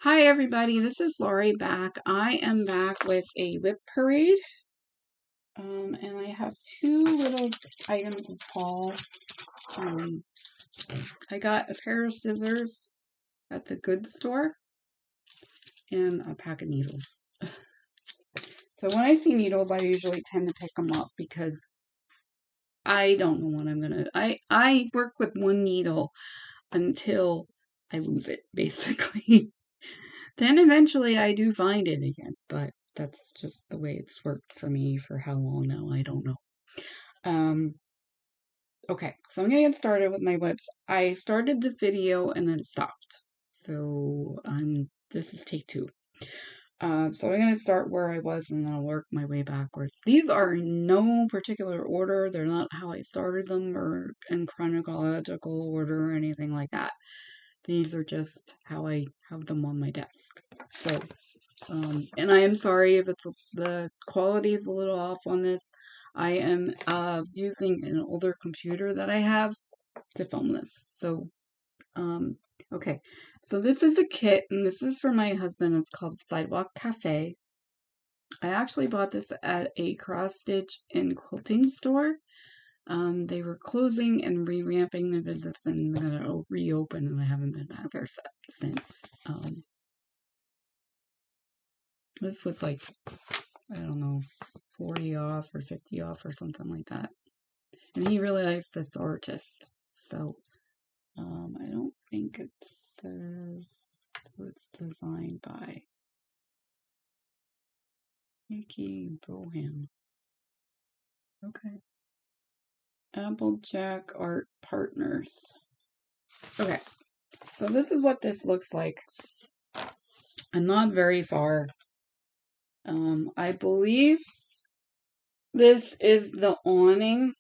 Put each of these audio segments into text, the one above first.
Hi everybody, this is Lori back. I am back with a WIP Parade, and I have two little items of haul. I got a pair of scissors at the goods store and a pack of needles. So when I see needles, I usually tend to pick them up because I don't know what I'm gonna. I work with one needle until I lose it, basically. Then eventually I do find it again, but that's just the way it's worked for me for how long now, I don't know. Okay, so I'm gonna get started with my WIPs. I started this video and then it stopped. So this is take two. So I'm gonna start where I was and then I'll work my way backwards. These are in no particular order. They're not how I started them or in chronological order or anything like that. These are just how I have them on my desk. So, and I am sorry if the quality is a little off on this. I am using an older computer that I have to film this. So, okay. So this is a kit, and this is for my husband. It's called Sidewalk Cafe. I actually bought this at a cross stitch and quilting store. They were closing and revamping the business and gonna reopen, and I haven't been back there since. This was like, I don't know, 40 off or 50 off or something like that. And he really likes this artist. So, I don't think it says who it's designed by. Mickey Boham. Okay. Applejack Art Partners. Okay. So this is what this looks like. I'm not very far. I believe this is the awning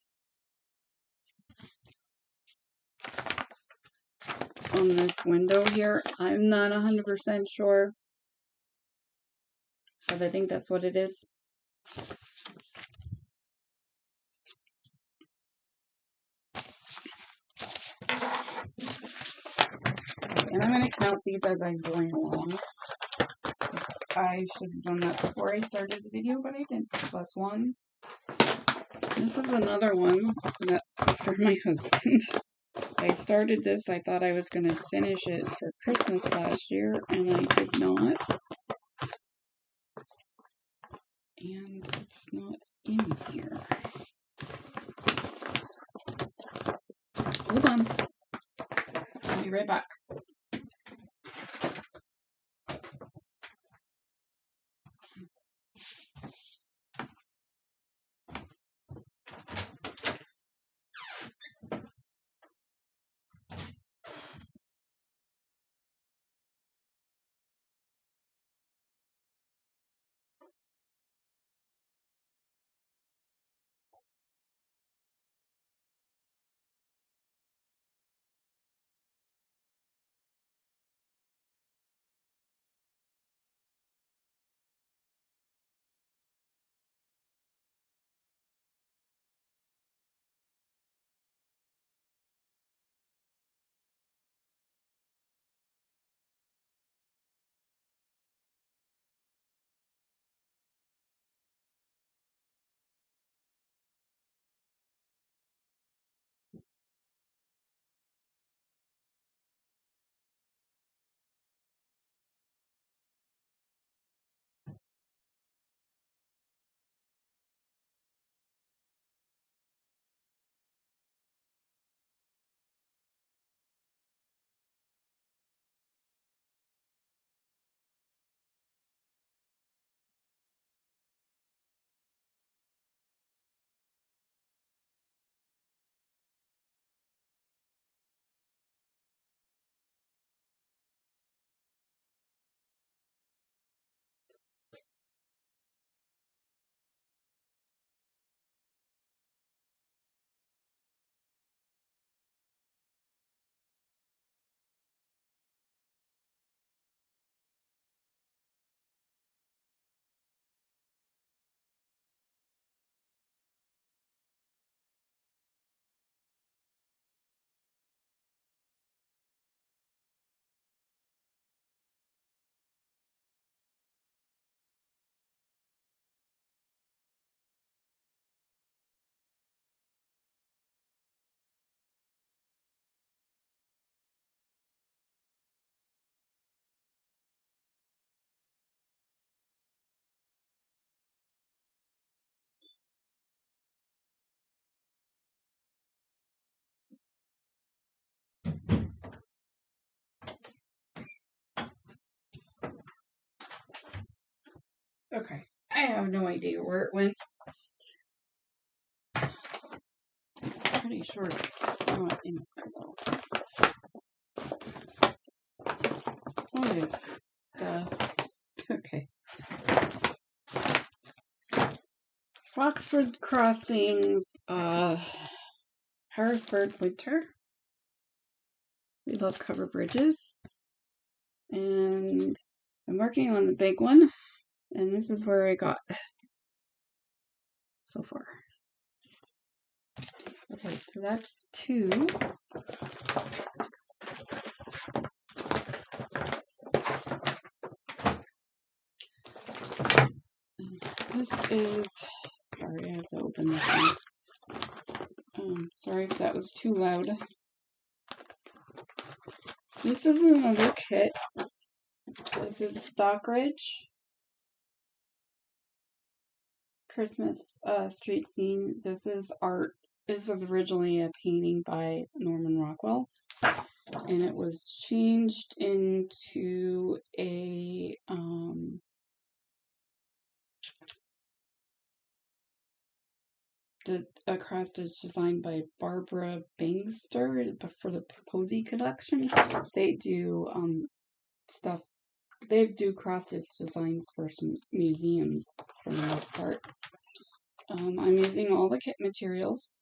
on this window here. I'm not 100% sure, but I think that's what it is. And I'm going to count these as I'm going along. I should have done that before I started this video, but I didn't. Plus one. This is another one for my husband. I started this. I thought I was going to finish it for Christmas last year, and I did not. And it's not in here. Hold on. I'll be right back. Okay, I have no idea where it went. Pretty sure it's not in there though. What is the... Okay. Foxford Crossings, Harrisburg Winter. We love cover bridges. And I'm working on the big one. And this is where I got so far. Okay, so that's 2. This is, sorry, I have to open this one. Sorry if that was too loud. This is another kit. This is Stockridge Christmas street scene. This is art. This was originally a painting by Norman Rockwell, and it was changed into a cross stitch designed by Barbara Bangster for the Posey collection. They do stuff. They do cross stitch designs for some museums for the most part. I'm using all the kit materials,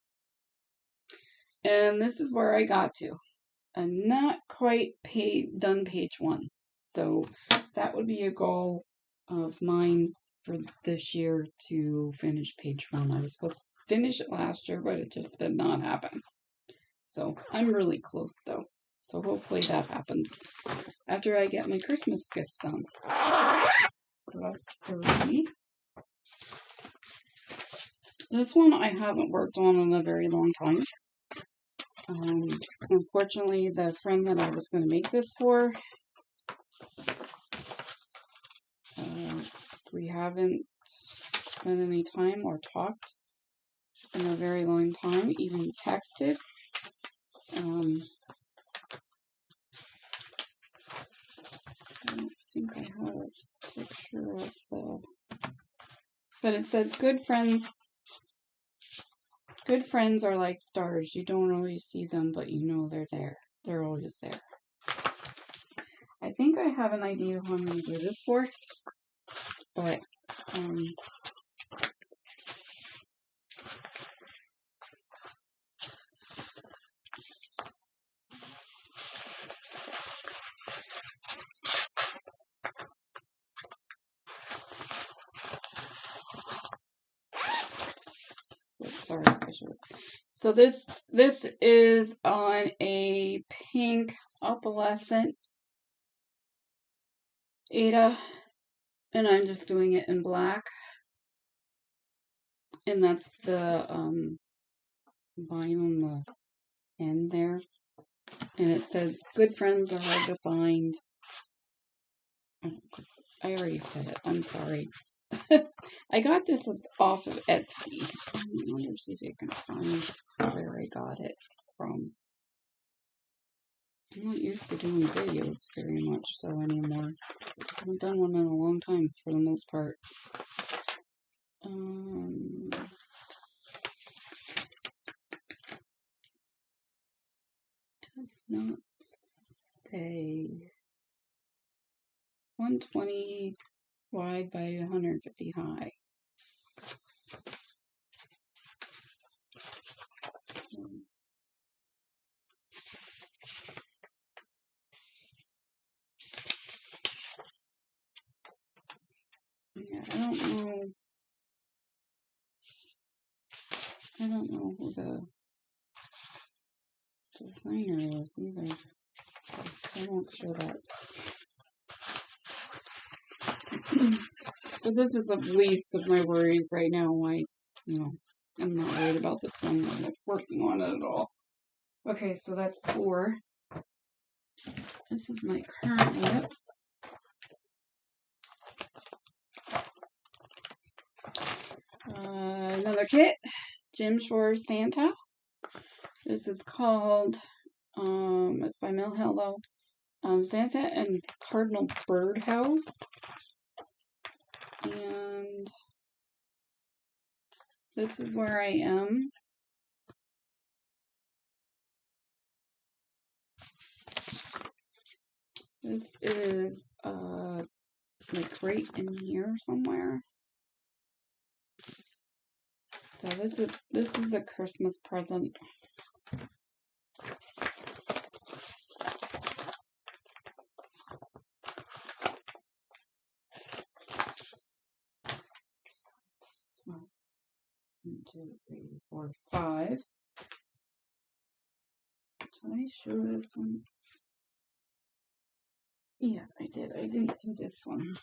and this is where I got to. I'm not quite done page 1, so that would be a goal of mine for this year, to finish page 1. I was supposed to finish it last year, but it just did not happen. So I'm really close though. So hopefully that happens after I get my Christmas gifts done. So that's 3. This one I haven't worked on in a very long time. Unfortunately, the friend that I was going to make this for, we haven't spent any time or talked in a very long time, even texted. I don't think I have a picture of the... But it says, good friends are like stars. You don't always see them, but you know they're there. They're always there. I think I have an idea who I'm going to do this for, but sorry, I should. So this is on a pink opalescent Ada, and I'm just doing it in black, and that's the vine on the end there, and it says, good friends are hard to find. I already said it, I'm sorry. I got this off of Etsy. I wonder if I can find where I got it from. I'm not used to doing videos very much so anymore. I haven't done one in a long time for the most part. Does not say. 120 wide by 150 high. Yeah, I don't know who the designer is either. I won't show that. So this is the least of my worries right now. I'm not worried about this one. I'm not working on it at all. Okay, so that's 4. This is my current WIP. Another kit, Jim Shore's Santa. This is called, it's by Mill Hello. Santa and Cardinal Birdhouse. And this is where I am. This is like right in here somewhere. So this is a Christmas present. One, 2, 3, 4, 5. Did I show this one? Yeah, I did. I didn't do this one.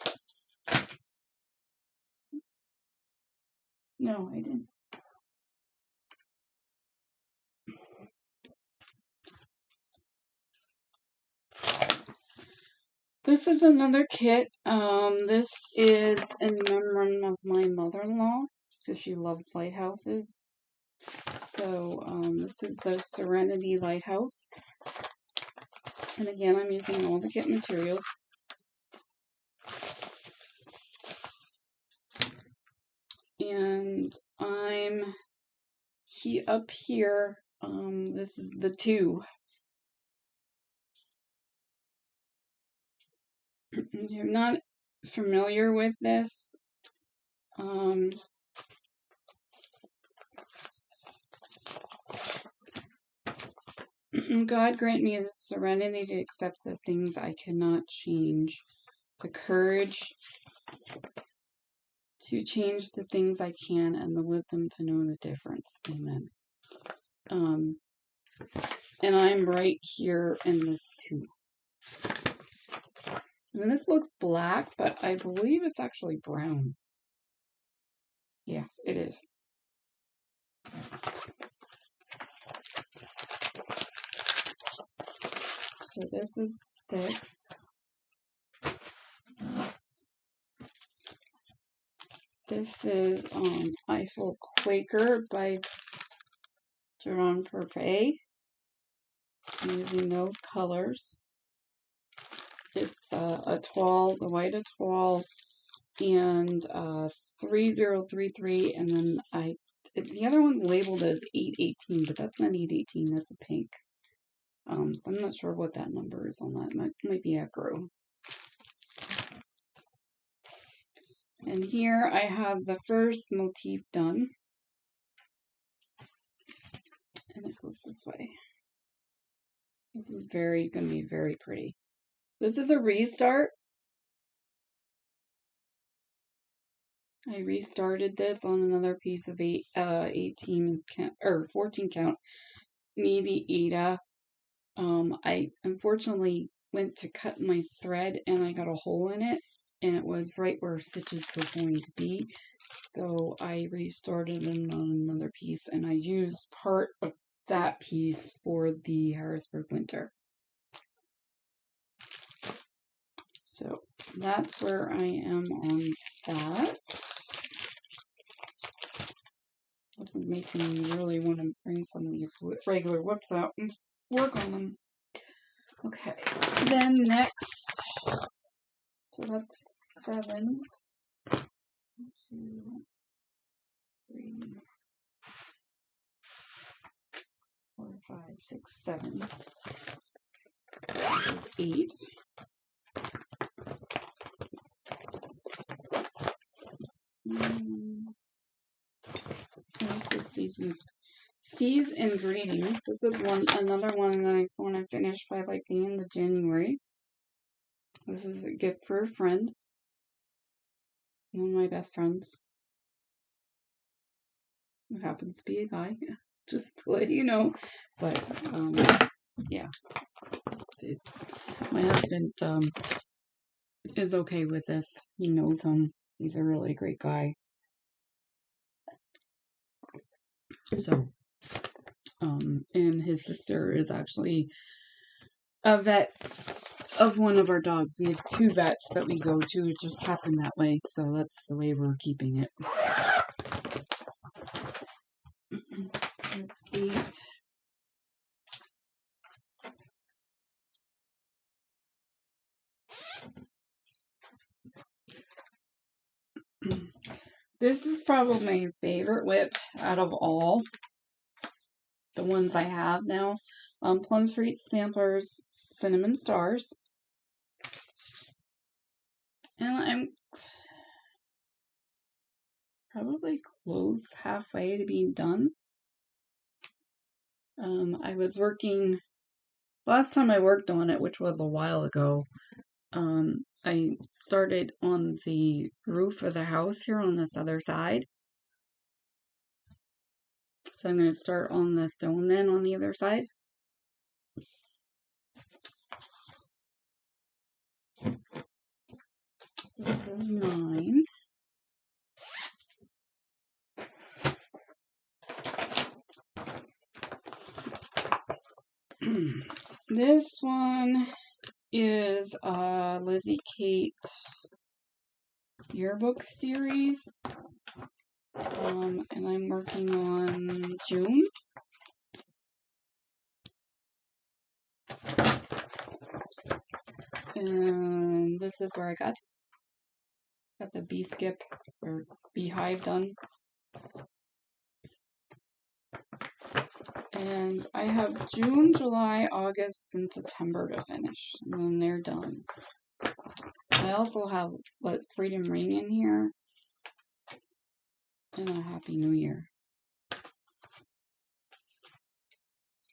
No, I didn't. This is another kit. This is in memory of my mother-in-law, because she loved lighthouses. So, this is the Serenity Lighthouse. And again, I'm using all the kit materials. And I'm up here. This is the 2. You're not familiar with this. God grant me the serenity to accept the things I cannot change, the courage to change the things I can, and the wisdom to know the difference. Amen. And I'm right here in this too. And this looks black, but I believe it's actually brown. Yeah, it is. So this is 6. This is Eiffel Quaker by Jerome Purpay. I'm using those colors. It's a toile, the white etoile, and 3033, and then the other one's labeled as 818, but that's not 818, that's a pink. So I'm not sure what that number is on that. Might be acro. And here I have the first motif done. And it goes this way. This is going to be very pretty. This is a restart. I restarted this on another piece of 18 count, or 14 count, maybe Ada. I unfortunately went to cut my thread and I got a hole in it, and it was right where stitches were going to be. So I restarted it on another piece, and I used part of that piece for the Harrisburg winter. So that's where I am on that. This is making me really want to bring some of these regular whips out and work on them. Okay, then next, so that's 7, 2, 3, 4, 5, 6, 7. This is 8. This is Seas and Greetings. This is another one that I want to finish by like the end of January. This is a gift for a friend. One of my best friends. Who happens to be a guy. Just to let you know. But yeah. My husband is okay with this. He knows him. He's a really great guy. So and his sister is actually a vet of one of our dogs. We have 2 vets that we go to. It just happened that way, so that's the way we're keeping it. That's 8. This is probably my favorite WIP out of all the ones I have now. Plum Street Samplers Cinnamon Stars. And I'm probably close halfway to being done. I was working, last time I worked on it, which was a while ago, I started on the roof of the house here on this other side. So I'm going to start on the stone then on the other side. This is 9. This one is Lizzie Kate yearbook series. And I'm working on June. And this is where I got the bee skip or beehive done. And I have June, July, August, and September to finish. And then they're done. I also have Let Freedom Ring in here. And a Happy New Year.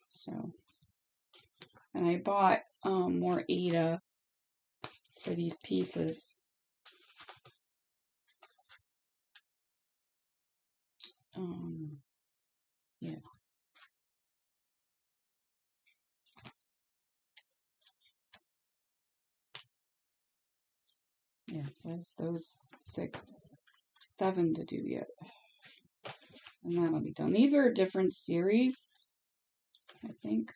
So, and I bought more Ada for these pieces. Yeah. Yeah, so I have those 7 to do yet. And that'll be done. These are a different series, I think.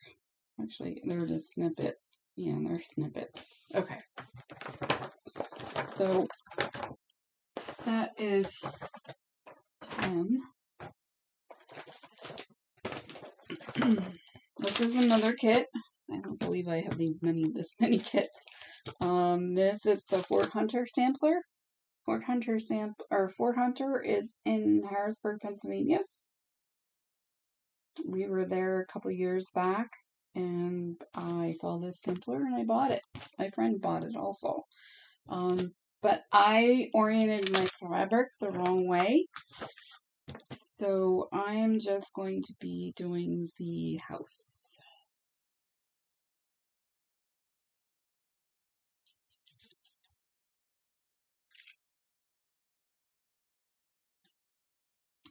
Actually, they're the snippet. Yeah, they're snippets. Okay. So, that is 10. This is another kit. I don't believe I have this many kits. This is the Fort Hunter sampler. Fort Hunter is in Harrisburg, Pennsylvania. We were there a couple years back, and I saw this sampler and I bought it. My friend bought it also. But I oriented my fabric the wrong way, so I am just going to be doing the house.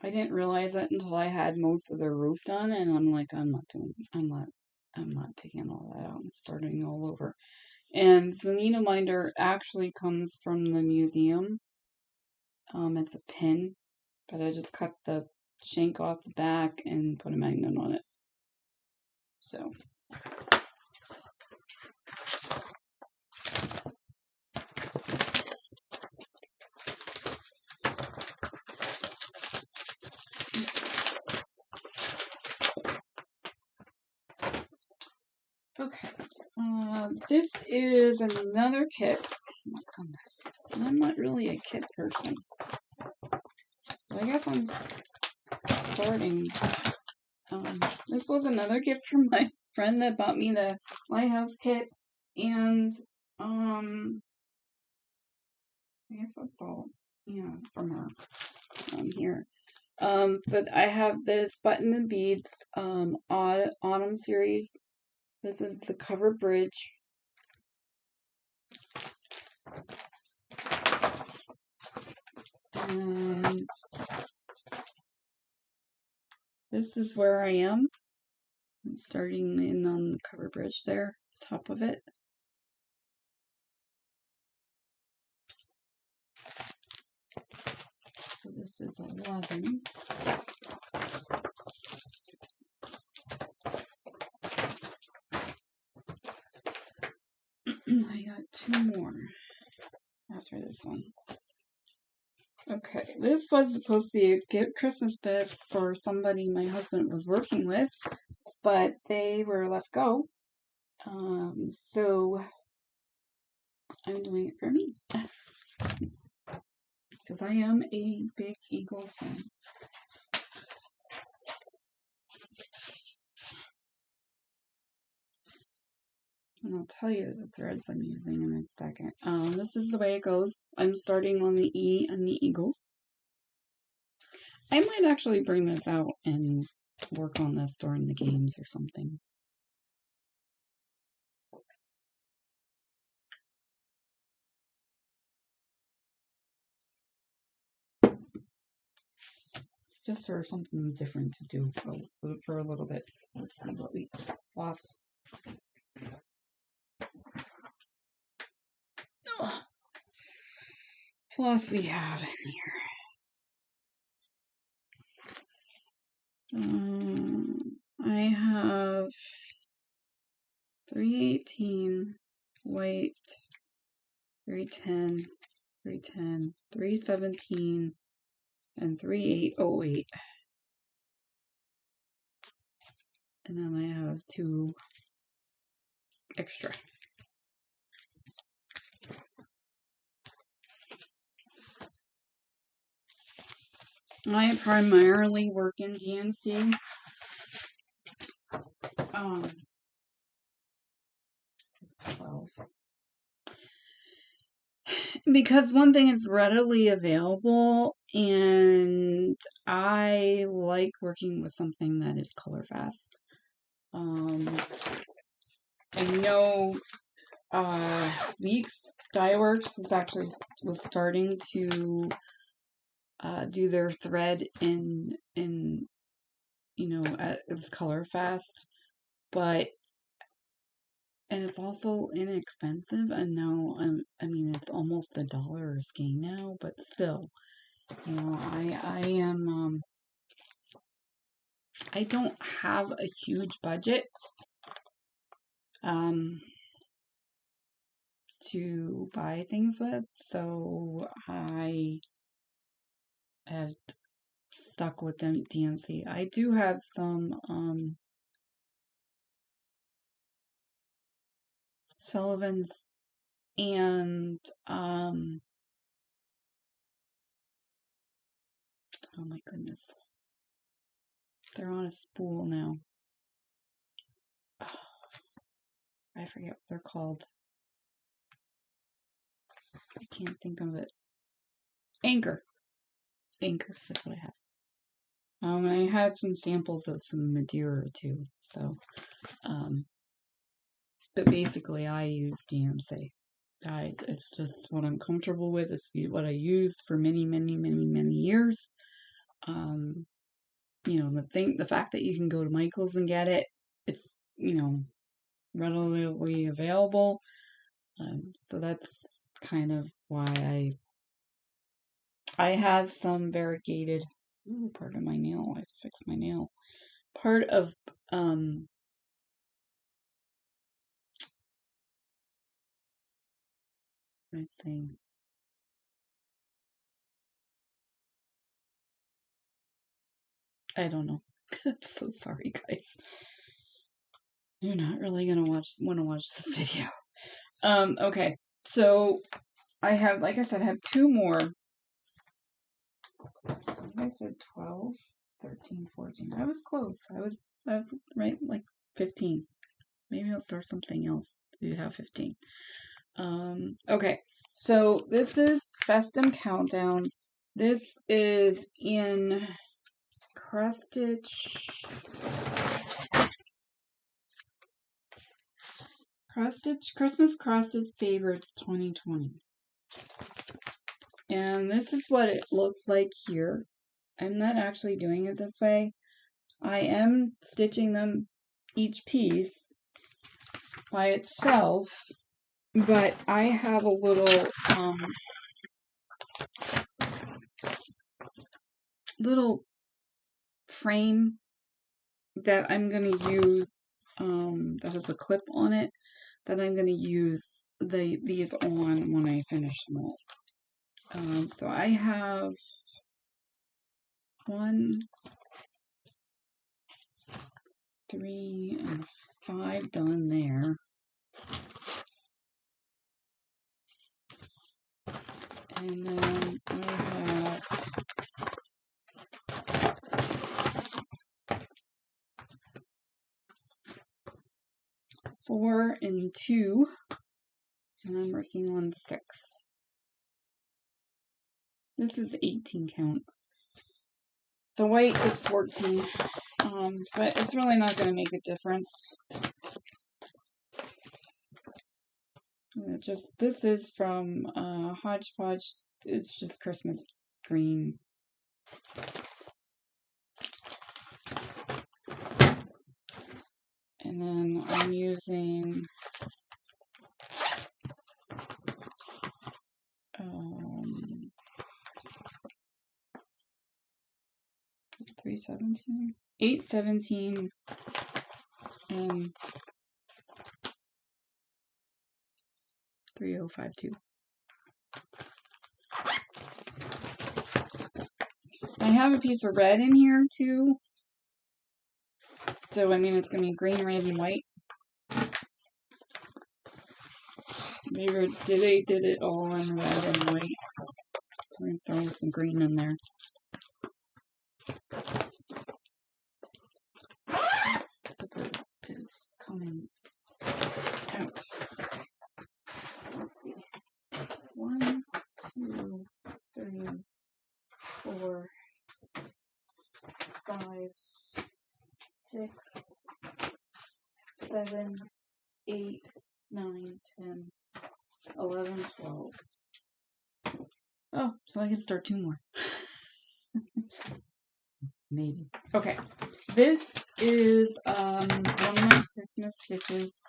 I didn't realize it until I had most of the roof done, and I'm like, I'm not taking all that out and starting all over. And the needle minder actually comes from the museum. It's a pin, but I just cut the shank off the back and put a magnet on it. So. Okay, this is another kit. Oh my goodness, I'm not really a kit person. So I guess I'm starting. This was another gift from my friend that bought me the lighthouse kit, and I guess that's all, from her here. But I have this Button and Beads Autumn series. This is the cover bridge. And this is where I am. I'm starting in on the cover bridge there, top of it. So this is 11. I got 2 more after this one. Okay, this was supposed to be a Christmas gift for somebody my husband was working with, but they were let go. So I'm doing it for me. because I am a big Eagles fan. And I'll tell you the threads I'm using in a second. This is the way it goes. I'm starting on the E and the Eagles. I might actually bring this out and work on this during the games or something. Just for something different to do for a little bit. Let's see what we floss. Floss we have in here. I have 318 white, 310, 310, 317, and 3808. And then I have 2 extra. I primarily work in DMC. Um, 12. Because one thing is readily available, and I like working with something that is color fast. I know Weeks Dye Works was starting to do their thread in it's color fast, but and it's also inexpensive. And now I mean it's almost $1 a skein now, but still, I don't have a huge budget to buy things with, so I have stuck with DMC. I do have some Sullivan's and oh my goodness, they're on a spool now. I forget what they're called. I can't think of it. Anchor, that's what I have. And I had some samples of some Madeira too, so but basically I use DMC. It's just what I'm comfortable with. It's what I use for many years. The fact that you can go to Michael's and get it, it's readily available. So that's kind of why I have some variegated. Ooh, pardon my nail. I have to fix my nail. Part of let's see. I don't know. I'm so sorry, guys. You're not really gonna want to watch this video. Okay. So I have, like I said, I have 2 more. I said 12, 13, 14. I was close. I was right, like 15. Maybe I'll start something else. You have 15. Okay. So this is Festum Countdown. This is in Christmas Cross Stitch Favorites 2020. And this is what it looks like here. I'm not actually doing it this way. I am stitching them each piece by itself, but I have a little frame that I'm going to use that has a clip on it that I'm going to use these on when I finish them all. So I have 1, 3, and 5 done there. And then I have 4 and 2, and I'm working on 6. This is 18 count. The white is 14, but it's really not going to make a difference. This is from Hodgepodge. It's just Christmas green. And then I'm using 317, 817, and 3052. I have a piece of red in here too. So I mean it's gonna be green, red, and white. They did it all in red and white. I'm gonna throw some green in there. Zipper is coming out. Let's see. 1, 2, 3, 4, 5, 6, 7, 8, 9, 10, 11, 12. Oh, so I can start 2 more. Maybe. Okay. This is one of my Christmas stitches.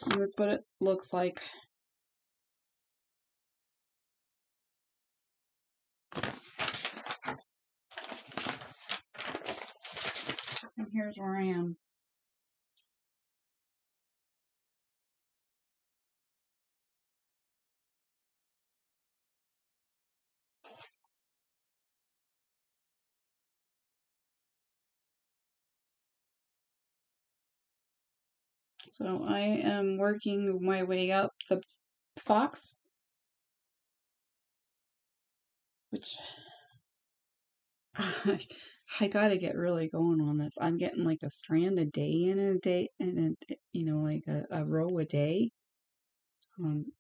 And this is what it looks like. And here's where I am. So I am working my way up the fox, which I gotta get really going on this. I'm getting like a strand a day in a day, and like a row a day.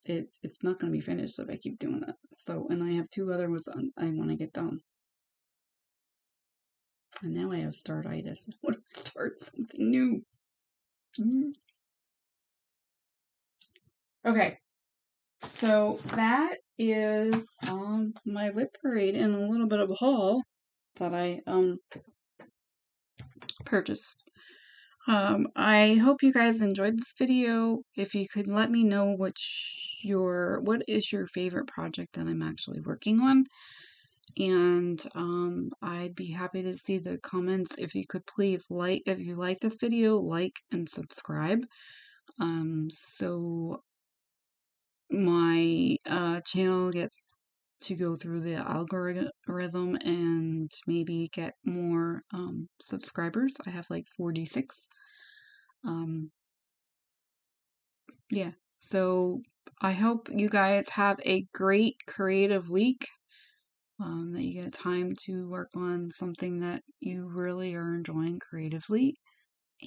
It's not gonna be finished if I keep doing that. So, and I have 2 other ones I want to get done. And now I have startitis. I want to start something new. Okay, so that is my WIP Parade and a little bit of a haul that I purchased. I hope you guys enjoyed this video. If you could let me know what is your favorite project that I'm actually working on. And I'd be happy to see the comments. If you could please if you like this video, like and subscribe. So my channel gets to go through the algorithm and maybe get more subscribers. I have like 46. Yeah, so I hope you guys have a great creative week, that you get time to work on something that you really are enjoying creatively,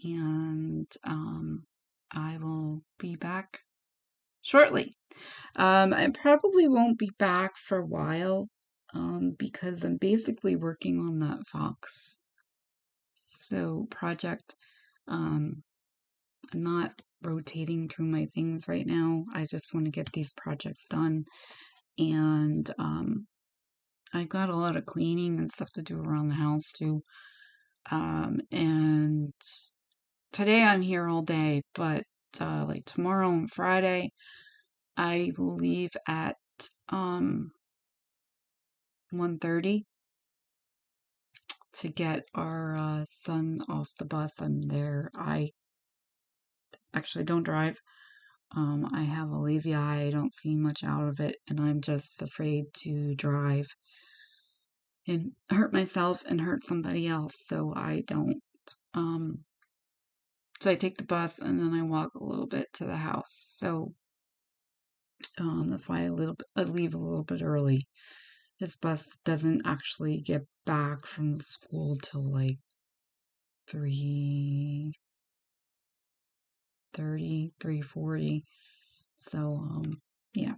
and I will be back shortly. I probably won't be back for a while, because I'm basically working on that fox project. I'm not rotating through my things right now. I just want to get these projects done, and I've got a lot of cleaning and stuff to do around the house too. And today I'm here all day, but like tomorrow and Friday, I will leave at 1:30 to get our son off the bus. I'm there. I actually don't drive. I have a lazy eye. I don't see much out of it, and I'm just afraid to drive and hurt myself and hurt somebody else, so I don't So I take the bus and then I walk a little bit to the house. So that's why I leave a little bit early. This bus doesn't actually get back from the school till like 3:30, 3:40. So yeah.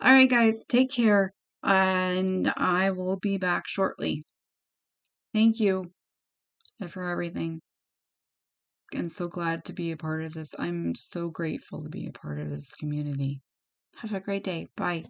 All right, guys, take care, and I will be back shortly. Thank you for everything. I'm so glad to be a part of this. I'm so grateful to be a part of this community. Have a great day. Bye.